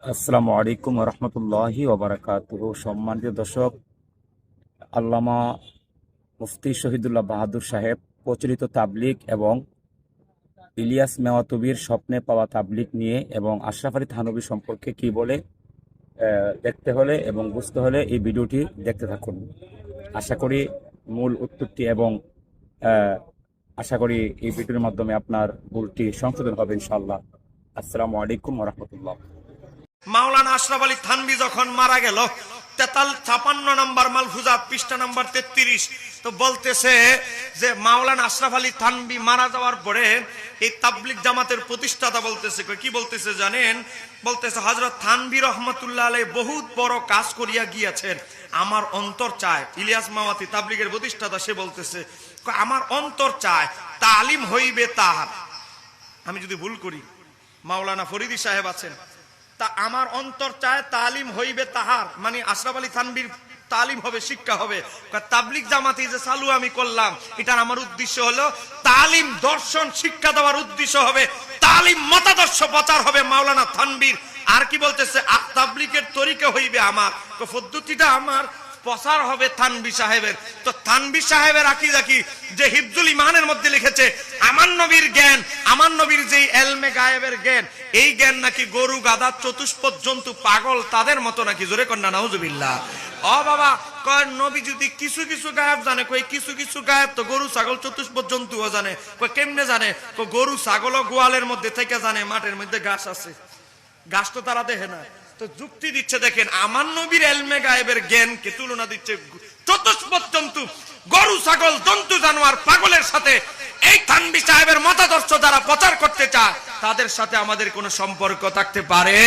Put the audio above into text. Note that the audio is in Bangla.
আসসালামু আলাইকুম রহমতুল্লাহি ওবারাকাতুহু। সম্মানিত দর্শক, আল্লামা মুফতি শহীদুল্লাহ বাহাদুর সাহেব প্রচলিত তাবলিগ এবং ইলিয়াস মেওয়াতুবির স্বপ্নে পাওয়া তাবলিগ নিয়ে এবং আশরাফ আলী থানভী সম্পর্কে কি বলে দেখতে হলে এবং বুঝতে হলে এই ভিডিওটি দেখতে থাকুন। আশা করি মূল উত্তরটি এবং আশা করি এই ভিডিওর মাধ্যমে আপনার ভুলটি সংশোধন হবে ইনশাআল্লাহ। আসসালামু আলাইকুম রহমতুল্লাহ। মাওলানা আশরাফ আলী থানভী যখন মারা গেল 53 নম্বর মালফুজাত পৃষ্ঠা নম্বর 33 তো বলতেছে যে মাওলানা আশরাফ আলী থানভী মারা যাওয়ার পরে এই তাবলিগ জামাতের প্রতিষ্ঠাতা বলতেছে, কি বলতেছে জানেন? বলতেছে হযরত থানভী রহমাতুল্লাহ আলাইহি বহুত বড় কাজ করিয়া গিয়েছেন, আমার অন্তর চায়। ইলিয়াস মাওয়াতি তাবলিগের প্রতিষ্ঠাতা, সে বলতেছে আমার অন্তর চায় তালিম হইবে তাহার। আমি যদি ভুল করি, মাওলানা ফরিদি সাহেব আছেন, তা আমার অন্তর চায় তালিম হইবে তাহার, মানে আশরাফ আলী থানভীর তালিম হবে, শিক্ষা হবে। তাবলিগ জামাতি যে চালু আমি করলাম, এটার আমার উদ্দেশ্য হলো তালিম, দর্শন শিক্ষা দেওয়ার উদ্দেশ্য হবে, তালিম মতাদর্শ প্রচার হবে মাওলানা থানভীর। আর কি বলতেছে, তাবলিগের তরিকা হইবে আমার, পদ্ধতিটা আমার, প্রচার হবে থানভী সাহেবের। তো থানভী সাহেবের আকীদা কি? যে হিফজুল ইমানের মধ্যে লিখেছে আমার নবীর জ্ঞান, আমার নবীর যে এলমে গায়েবের জ্ঞান, এই জ্ঞান নাকি গরু, গাধা, চতুষ্পদ জন্তু, পাগল তাদের মতো নাকি। জোরে কন্যা নাউজুবিল্লাহ। ও বাবা, কয় নবী যদি কিছু কিছু গায়েব জানে, কই কিছু কিছু গায়েব তো গরু, ছাগল, চতুষ্পদ জন্তুও জানে। কই কেমনে জানে? কই গরু ছাগল গোয়ালের মধ্যে থেকে জানে, মাঠের মধ্যে ঘাস আছে, ঘাস তো তারা দেখে না। তো যুক্তি দিচ্ছে, দেখেন আমার নবীর এলমে গায়েবের জ্ঞানকে তুলনা দিচ্ছে চতুষ্পদ জন্তু, গরু, ছাগল, জন্তু, জানোয়ার, পাগলের সাথে। এই থানভী সাহেবের মতাদর্শ যারা প্রচার করতে চায়, তাদের সাথে আমাদের কোনো সম্পর্ক থাকতে পারে?